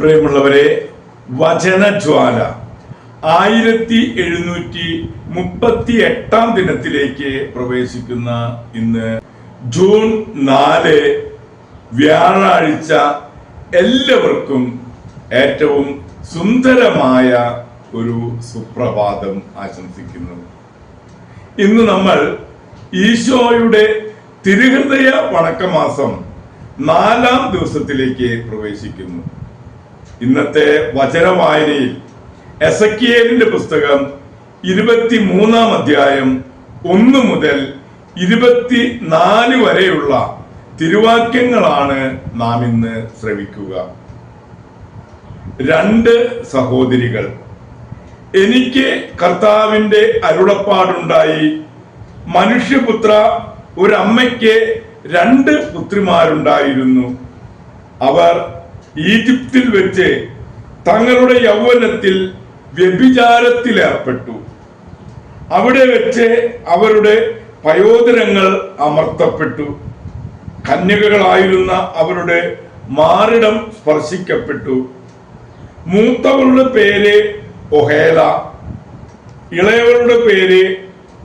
പ്രിയമുള്ളവരെ, വചനജ്വാല 1738 ദിനത്തിലേക്ക് പ്രവേശിക്കുന്ന ഇന്ന് ജൂൺ 4 വ്യാഴാഴ്ച എല്ലാവർക്കും ഏറ്റവും സുന്ദരമായ ഒരു സുപ്രഭാതം ആശംസിക്കുന്നു. ഇന്ന് നമ്മൾ ഈശോയുടെ തിരുഹൃദയ വണക്കമാസം 4-ാം ദിവസത്തിലേക്ക് പ്രവേശിക്കുന്നു. ഇന്നത്തെ വചനവായനയിൽ എസെക്കിയേലിന്റെ പുസ്തകം 23-ാം അധ്യായം 1 മുതൽ 24 വരെയുള്ള തിരുവാക്യങ്ങളാണ് നാം ഇന്ന് ശ്രവിക്കുക. 2 സഹോദരികൾ. എനിക്ക് കർത്താവിന്റെ അരുളപ്പാടുണ്ടായി, മനുഷ്യപുത്ര, ഒരമ്മയ്ക്ക് 2 പുത്രിമാരുണ്ടായിരുന്നു. അവർ ഈജിപ്തിൽ വെച്ച് തങ്ങളുടെ യൗവനത്തിൽ വ്യഭിചാരത്തിലേർപ്പെട്ടു. അവിടെ വെച്ച് അവരുടെ പയോദരങ്ങൾ അമർത്തപ്പെട്ടു. കന്യകകളായിരുന്ന അവരുടെ മാറിടം സ്പർശിക്കപ്പെട്ടു. മൂത്തവരുടെ പേര് ഒഹേല, ഇളയവരുടെ പേര്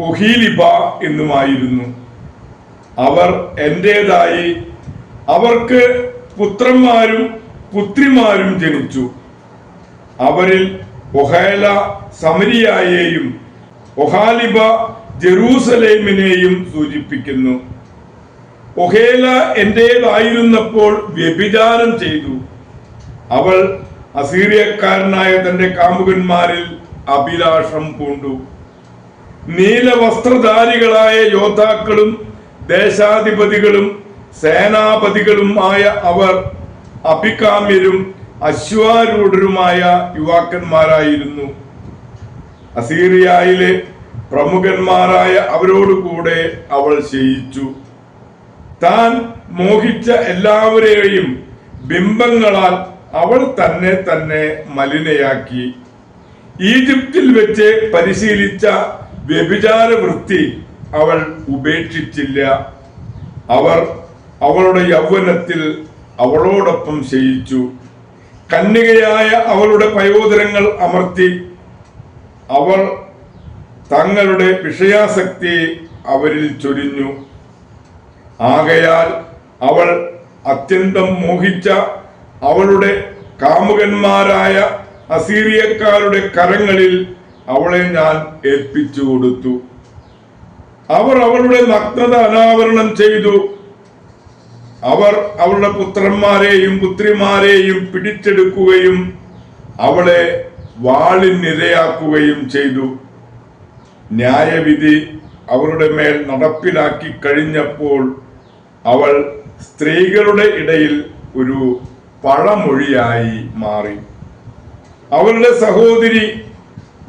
ഒഹീലിബ എന്നുമായിരുന്നു. അവർ എന്റേതായി. അവർക്ക് പുത്രന്മാരും പുത്രിമാരും ജനിച്ചു. അവരിൽ ഒഹേല സമരിയായെയും ഒഹാലിബ ജെറൂസലേമിനെയും സൂചിപ്പിക്കുന്നു. ഒഹേല എന്റേതായിരുന്നപ്പോൾ വ്യഭിചാരം ചെയ്തു. അവൾ അസീറിയക്കാരനായ തന്റെ കാമുകന്മാരിൽ അഭിലാഷം പൂണ്ടു. നീലവസ്ത്രധാരികളായ യോദ്ധാക്കളും ദേശാധിപതികളും സേനാപതികളുമായ അവർ അഭികാമ്യരും അശ്വാരൂഢരുമായ യുവാക്കന്മാരായിരുന്നു. അസീറിയയിലെ പ്രമുഖന്മാരായ അവരോടുകൂടെ അവൾ ശയിച്ചു. താൻ മോഹിച്ച എല്ലാവരെയും ബിംബങ്ങളാൽ അവൾ തന്നെ മലിനയാക്കി. ഈജിപ്തിൽ വെച്ച് പരിശീലിച്ച വ്യഭിചാര വൃത്തി അവൾ ഉപേക്ഷിച്ചില്ല. അവർ അവളുടെ യൗവനത്തിൽ അവളോടൊപ്പം ശയിച്ചു. കന്യകയായ അവളുടെ പയോദരങ്ങൾ അമർത്തി. അവർ തങ്ങളുടെ വിഷയാസക്തി അവരിൽ ചൊരിഞ്ഞു. ആകയാൽ അവൾ അത്യന്തം മോഹിച്ച അവളുടെ കാമുകന്മാരായ അസീറിയക്കാരുടെ കരങ്ങളിൽ അവളെ ഞാൻ ഏൽപ്പിച്ചു കൊടുത്തു. അവർ അവളുടെ നഗ്നത അനാവരണം ചെയ്തു. അവർ അവളുടെ പുത്രന്മാരെയും പുത്രിമാരെയും പിടിച്ചെടുക്കുകയും അവളെ വാളിനിരയാക്കുകയും ചെയ്തു. ന്യായവിധി അവരുടെ മേൽ നടപ്പിലാക്കി കഴിഞ്ഞപ്പോൾ അവൾ സ്ത്രീകളുടെ ഇടയിൽ ഒരു പഴമൊഴിയായി മാറി. അവളുടെ സഹോദരി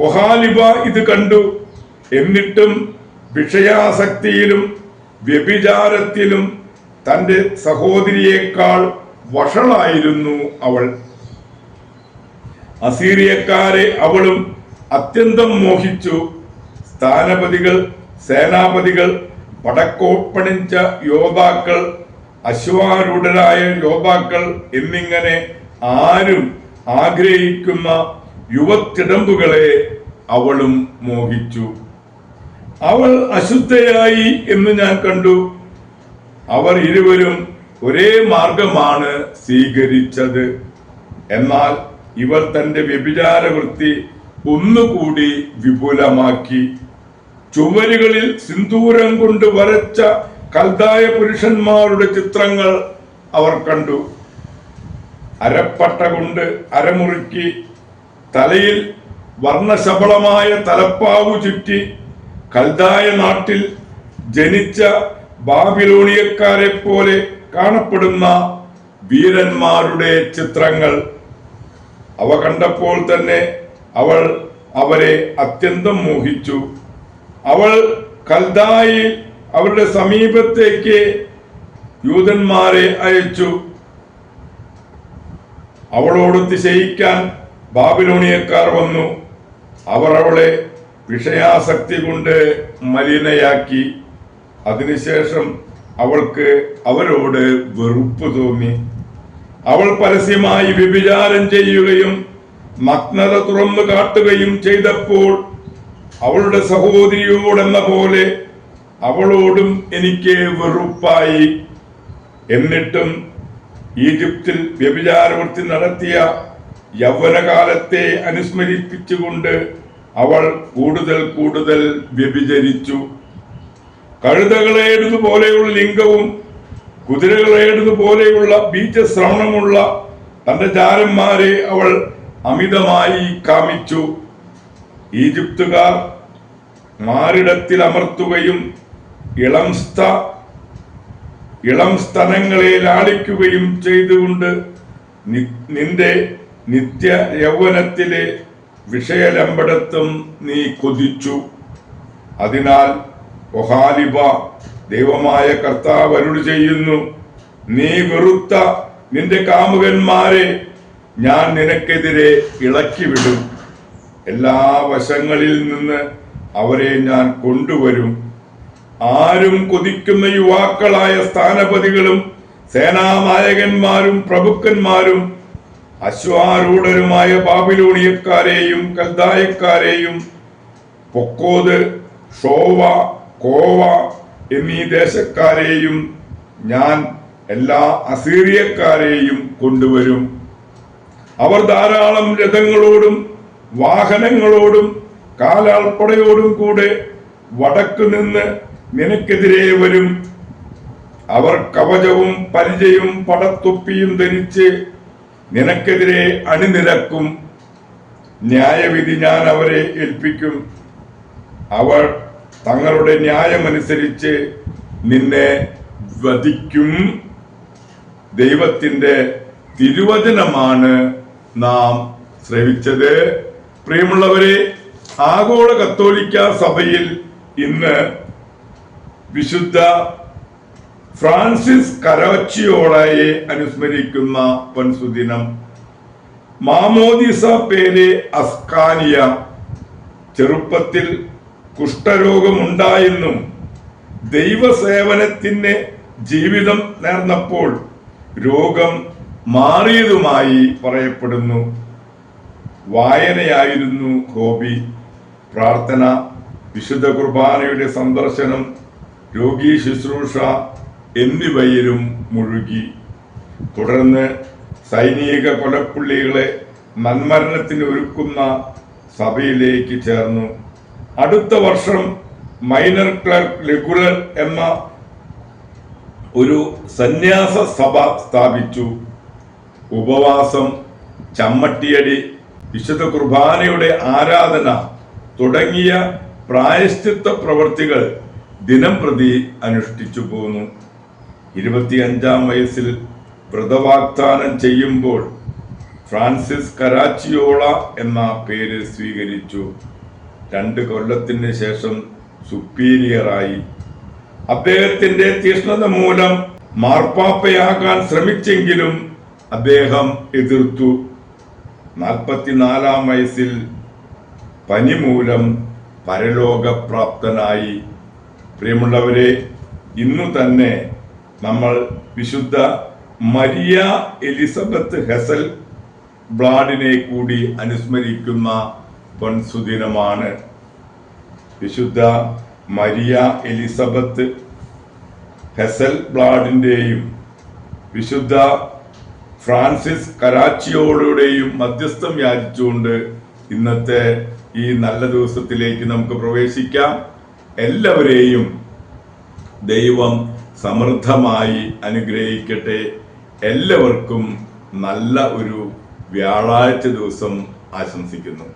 ഒഹാലിബ ഇത് കണ്ടു. എന്നിട്ടും വിഷയാസക്തിയിലും വ്യഭിചാരത്തിലും തന്റെ സഹോദരിയേക്കാൾ വഷളായിരുന്നു അവൾ. അസീറിയക്കാരെ അവളും അത്യന്തം മോഹിച്ചു. സ്ഥാനപതികൾ, സേനാപതികൾ, പടക്കോപ്പണിച്ച യോദ്ധാക്കൾ, അശ്വാരൂഢരായ യോദ്ധാക്കൾ എന്നിങ്ങനെ ആരും ആഗ്രഹിക്കുന്ന യുവത്തിടമ്പുകളെ അവളും മോഹിച്ചു. അവൾ അശുദ്ധയായി എന്ന് ഞാൻ കണ്ടു. അവർ ഇരുവരും ഒരേ മാർഗമാണ് സ്വീകരിച്ചത്. എന്നാൽ ഇവർ തന്റെ വ്യഭിചാര വൃത്തി ഒന്നുകൂടി വിപുലമാക്കി. ചുവരുകളിൽ സിന്ദൂരം കൊണ്ട് വരച്ച കൽദായ പുരുഷന്മാരുടെ ചിത്രങ്ങൾ അവർ കണ്ടു. അരപ്പട്ട കൊണ്ട് അരമുറുക്കി തലയിൽ വർണ്ണശബളമായ തലപ്പാവു ചുറ്റി കൽദായ നാട്ടിൽ ജനിച്ച ബാബിലോണിയക്കാരെ പോലെ കാണപ്പെടുന്ന വീരന്മാരുടെ ചിത്രങ്ങൾ. അവ കണ്ടപ്പോൾ തന്നെ അവൾ അവരെ അത്യന്തം മോഹിച്ചു. അവൾ കൽദായിൽ അവരുടെ സമീപത്തേക്ക് യൂതന്മാരെ അയച്ചു. അവളോട് തിശയിക്കാൻ ബാബിലോണിയക്കാർ വന്നു. അവർ അവളെ വിഷയാസക്തി കൊണ്ട് മലിനയാക്കി. അതിനുശേഷം അവൾക്ക് അവരോട് വെറുപ്പ് തോന്നി. അവൾ പരസ്യമായി വ്യഭിചാരം ചെയ്യുകയും നഗ്നത തുറന്നു കാട്ടുകയും ചെയ്തപ്പോൾ അവളുടെ സഹോദരിയോടെന്ന പോലെ അവളോടും എനിക്ക് വെറുപ്പായി. എന്നിട്ടും ഈജിപ്തിൽ വ്യഭിചാരവൃത്തി നടത്തിയ യൗവനകാലത്തെ അനുസ്മരിപ്പിച്ചുകൊണ്ട് അവൾ കൂടുതൽ കൂടുതൽ വ്യഭിചരിച്ചു. കഴുതകളേടുതുപോലെയുള്ള ലിംഗവും കുതിരകളേടുതുപോലെയുള്ള ബീജശ്രവണമുള്ള തന്റെ ചാരന്മാരെ അവൾ അമിതമായി കാമിച്ചു. ഈജിപ്തുകാർ മാറിടത്തിൽ അമർത്തുകയും ഇളം സ്തനങ്ങളെ ലാളിക്കുകയും ചെയ്തുകൊണ്ട് നിന്റെ നിത്യ യൗവനത്തിലെ വിഷയലമ്പടത്വം നീ കൊതിച്ചു. അതിനാൽ ഒഹാലിബ, ദൈവമായ കർത്താവ് അരുളി ചെയ്യുന്നു, നീ വെറുത്ത നിന്റെ കാമുകന്മാരെ ഞാൻ നിനക്കെതിരെ ഇളക്കിവിടും. എല്ലാ വശങ്ങളിൽ നിന്ന് അവരെ ഞാൻ കൊണ്ടുവരും. ആരും കൊതിക്കുന്ന യുവാക്കളായ സ്ഥാനപതികളും സേനാനായകന്മാരും പ്രഭുക്കന്മാരും അശ്വാരൂഢരുമായ ബാബിലോണിയക്കാരെയും കൽദായക്കാരെയും പൊക്കോദ്, ഷോവ, കോവ എന്നീ ദേശക്കാരെയും ഞാൻ എല്ലാ അസീറിയക്കാരെയും കൊണ്ടുവരും. അവർ ധാരാളം രഥങ്ങളോടും വാഹനങ്ങളോടും കാലാൾപ്പടയോടും കൂടെ വടക്കു നിന്ന് നിനക്കെതിരെ വരും. അവർ കവചവും പരിചയും പടത്തൊപ്പിയും ധരിച്ച് നിനക്കെതിരെ അണിനിരക്കും. ന്യായവിധി ഞാൻ അവരെ ഏൽപ്പിക്കും. അവർ തങ്ങളുടെ ന്യായമനുസരിച്ച് നിന്നെ വധിക്കും. ദൈവത്തിന്റെ തിരുവചനമാണ് നാം ശ്രവിച്ചത്. പ്രിയമുള്ളവരെ, ആഗോള കത്തോലിക്ക സഭയിൽ ഇന്ന് വിശുദ്ധ ഫ്രാൻസിസ് കരാച്ചിയോളയെ അനുസ്മരിക്കുന്ന പൊൻസുദിനം. മാമോദിസ പേരെ അസ്കാനിയ. ചെറുപ്പത്തിൽ കുഷ്ഠരോഗമുണ്ടായെന്നും ദൈവസേവനത്തിന് ജീവിതം നേർന്നപ്പോൾ രോഗം മാറിയതുമായി പറയപ്പെടുന്നു. വായനയായിരുന്നു ഹോബി. പ്രാർത്ഥന, വിശുദ്ധ കുർബാനയുടെ സന്ദർശനം, രോഗീ ശുശ്രൂഷ എന്നിവയിലും മുഴുകി. തുടർന്ന് സൈനിക കൊലപ്പുള്ളികളെ നന്മരണത്തിന് ഒരുക്കുന്ന സഭയിലേക്ക് ചേർന്നു. അടുത്ത വർഷം മൈനർ ക്ലർക്ക് റെഗുലർ എന്ന ഒരു സന്യാസ സഭ സ്ഥാപിച്ചു. ഉപവാസം, ചമ്മട്ടിയടി, വിശുദ്ധ കുർബാനയുടെ ആരാധന തുടങ്ങിയ പ്രായശ്ചിത്ത പ്രവൃത്തികൾ ദിനം പ്രതി അനുഷ്ഠിച്ചു പോന്നു. 25-ാം വയസ്സിൽ വ്രതവാഗ്ദാനം ചെയ്യുമ്പോൾ ഫ്രാൻസിസ് കരാച്ചിയോള എന്ന പേര് സ്വീകരിച്ചു. 2 കൊല്ലത്തിന് ശേഷം സുപ്പീരിയറായി. അദ്ദേഹത്തിന്റെ തീഷ്ണത മൂലം മാർപ്പാപ്പയാകാൻ ശ്രമിച്ചെങ്കിലും അദ്ദേഹം എതിർത്തു. 44-ാം വയസ്സിൽ പനി മൂലം പരലോകപ്രാപ്തനായി. പ്രിയമുള്ളവരെ, ഇന്നു തന്നെ നമ്മൾ വിശുദ്ധ മരിയ എലിസബത്ത് ഹെസൽ ബ്ലാഡിനെ കൂടി അനുസ്മരിക്കുന്ന പൊൻസുദിനമാണ്. വിശുദ്ധ മരിയ എലിസബത്ത് ഹെസൽ ബ്ലാഡിന്റെയും വിശുദ്ധ ഫ്രാൻസിസ് കരാച്ചിയോളയുടെയും മധ്യസ്ഥം യാചിച്ചുകൊണ്ട് ഇന്നത്തെ ഈ നല്ല ദിവസത്തിലേക്ക് നമുക്ക് പ്രവേശിക്കാം. എല്ലാവരെയും ദൈവം സമൃദ്ധമായി അനുഗ്രഹിക്കട്ടെ. എല്ലാവർക്കും നല്ല ഒരു വ്യാഴാഴ്ച ദിവസം ആശംസിക്കുന്നു.